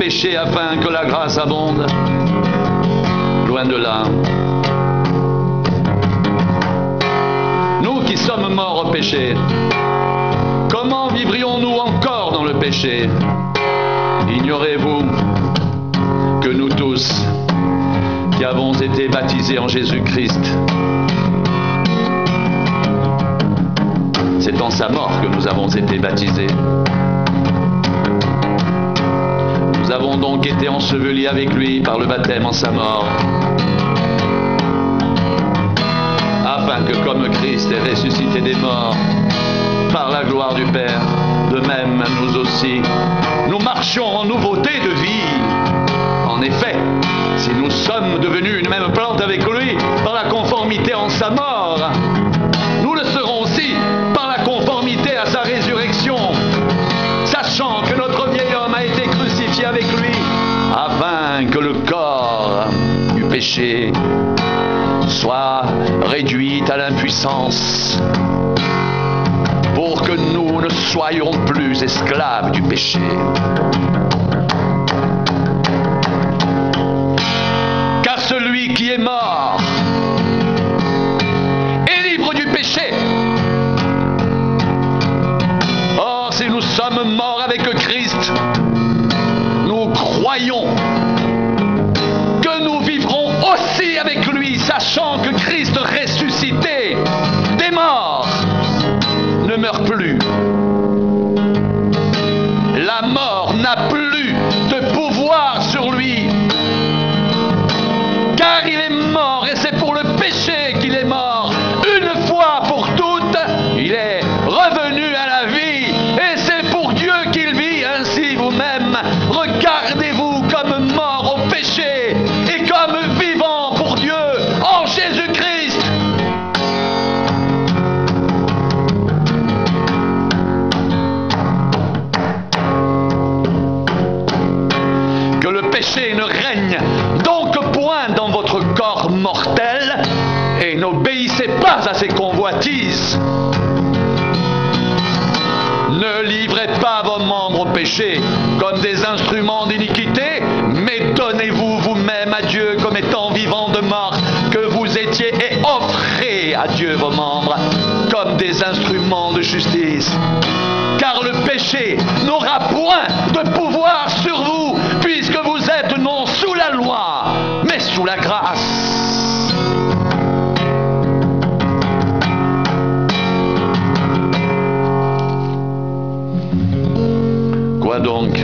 péché afin que la grâce abonde. Loin de là. Nous qui sommes morts au péché, comment vivrions-nous encore dans le péché? Ignorez-vous que nous tous qui avons été baptisés en Jésus-Christ, c'est en sa mort que nous avons été baptisés. Nous avons donc été ensevelis avec lui par le baptême en sa mort, afin que comme Christ est ressuscité des morts par la gloire du Père, de même nous aussi, nous marchions en nouveauté de vie. En effet, si nous sommes devenus une même plante avec lui par la conformité en sa mort, nous le serons aussi par la conformité à sa résurrection, sachant que notre vieil homme a été crucifié avec lui, afin que le corps du péché soit réduit à l'impuissance, pour que nous ne soyons plus esclaves du péché. Car celui qui est mort est libre du péché. Or, si nous sommes morts avec Christ, nous croyons que nous vivrons aussi avec lui, sachant que Christ ressuscité des morts ne meurt plus. La mort n'a plus de pouvoir sur lui, car il est mort, et c'est pour le péché qu'il est mort. Une fois pour toutes, il est revenu à la vie, et c'est pour Dieu qu'il vit. Ainsi vous-même, regardez-vous comme mort au péché, et comme vivant pour Dieu en Jésus-Christ. Que le péché ne règne donc point dans votre corps mortel, et n'obéissez pas à ses convoitises. Ne livrez pas vos membres au péché comme des instruments d'iniquité, mais donnez-vous vous-même à Dieu comme étant vivants de mort que vous étiez, et offrez à Dieu vos membres comme des instruments de justice. Car le péché n'aura point de pouvoir sur vous, puisque vous êtes non sous la loi, mais sous la grâce. Quoi donc?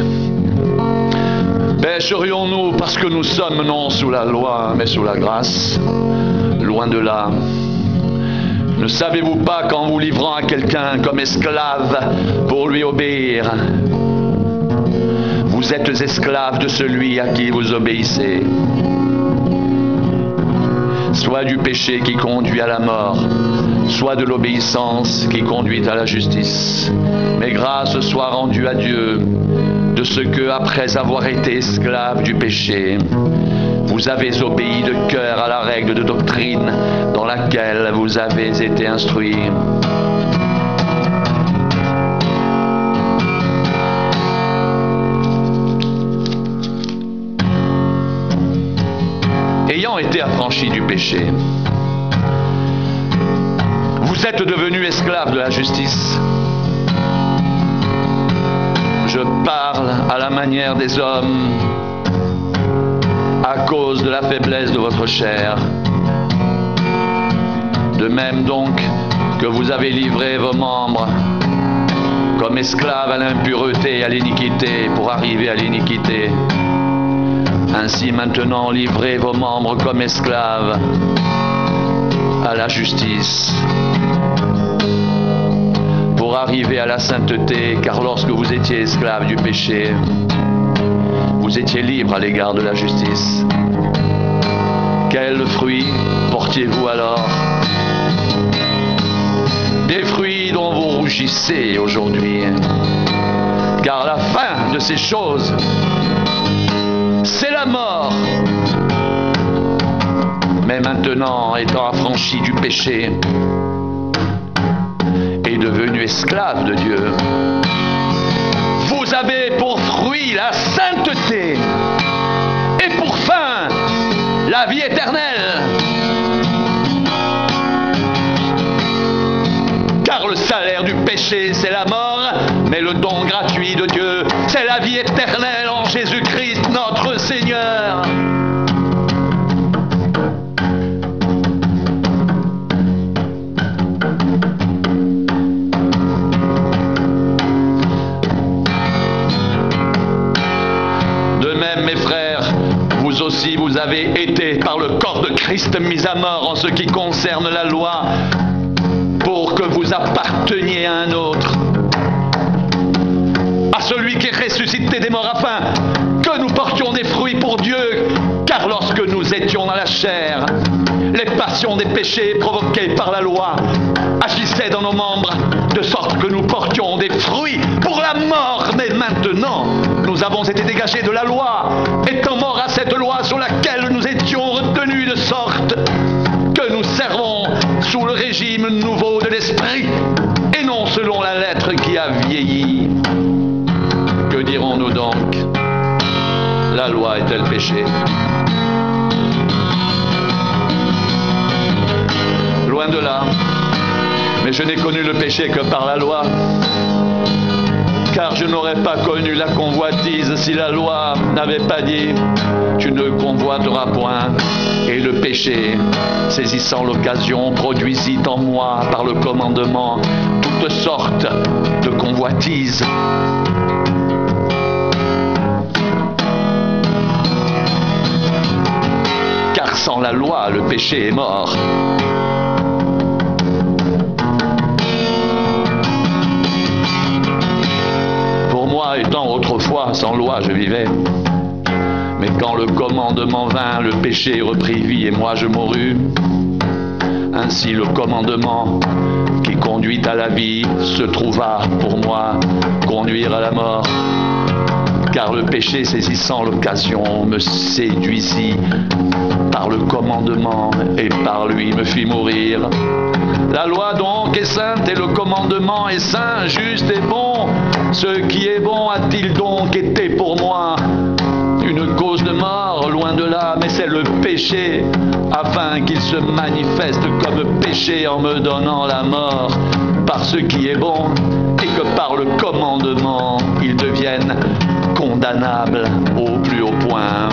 Pécherions-nous parce que nous sommes non sous la loi, mais sous la grâce? Loin de là. Ne savez-vous pas qu'en vous livrant à quelqu'un comme esclave pour lui obéir, vous êtes esclaves de celui à qui vous obéissez, soit du péché qui conduit à la mort, soit de l'obéissance qui conduit à la justice. Mais grâce soit rendue à Dieu de ce que, après avoir été esclaves du péché, vous avez obéi de cœur à la règle de doctrine dans laquelle vous avez été instruits. Ayant été affranchis du péché, vous êtes devenus esclaves de la justice. Je parle à la manière des hommes, à cause de la faiblesse de votre chair. De même donc que vous avez livré vos membres comme esclaves à l'impureté et à l'iniquité pour arriver à l'iniquité, ainsi maintenant livrez vos membres comme esclaves à la justice pour arriver à la sainteté, car lorsque vous étiez esclaves du péché, vous étiez libres à l'égard de la justice. Quels fruits portiez-vous alors? Des fruits dont vous rougissez aujourd'hui, car la fin de ces choses, c'est la mort. Mais maintenant, étant affranchis du péché et devenus esclaves de Dieu, vous vous avez pour fruit la sainteté et pour fin la vie éternelle. Car le salaire du péché, c'est la mort, mais le don gratuit de Dieu, c'est la vie éternelle en Jésus-Christ, notre Seigneur. De même, mes frères, vous aussi, vous avez été par le corps de Christ mis à mort en ce qui concerne la loi, pour que vous apparteniez à un autre, à celui qui est ressuscité des morts, afin que nous portions des fruits pour Dieu. Car lorsque nous étions dans la chair, les passions des péchés provoquées par la loi agissaient dans nos membres, de sorte que nous portions des fruits pour la mort. Mais maintenant, nous avons été dégagés de la loi, étant morts à cette loi sur laquelle nous étions retenus, de sorte que nous servons sous le régime nouveau de l'esprit, et non selon la lettre qui a vieilli. Que dirons-nous donc? La loi est-elle péché? Loin de là. Mais je n'ai connu le péché que par la loi. Car je n'aurais pas connu la convoitise si la loi n'avait pas dit « Tu ne convoiteras point ». Et le péché, saisissant l'occasion, produisit en moi par le commandement toutes sortes de convoitises. Car sans la loi, le péché est mort. Étant autrefois sans loi, je vivais. Mais quand le commandement vint, le péché reprit vie et moi je mourus. Ainsi le commandement qui conduit à la vie se trouva pour moi conduire à la mort. Car le péché, saisissant l'occasion, me séduisit par le commandement et par lui me fit mourir. La loi donc est sainte et le commandement est saint, juste et bon. Ce qui est bon a-t-il donc été pour moi une cause de mort? Loin de là, mais c'est le péché, afin qu'il se manifeste comme péché en me donnant la mort par ce qui est bon, et que par le commandement il devienne condamnable au plus haut point.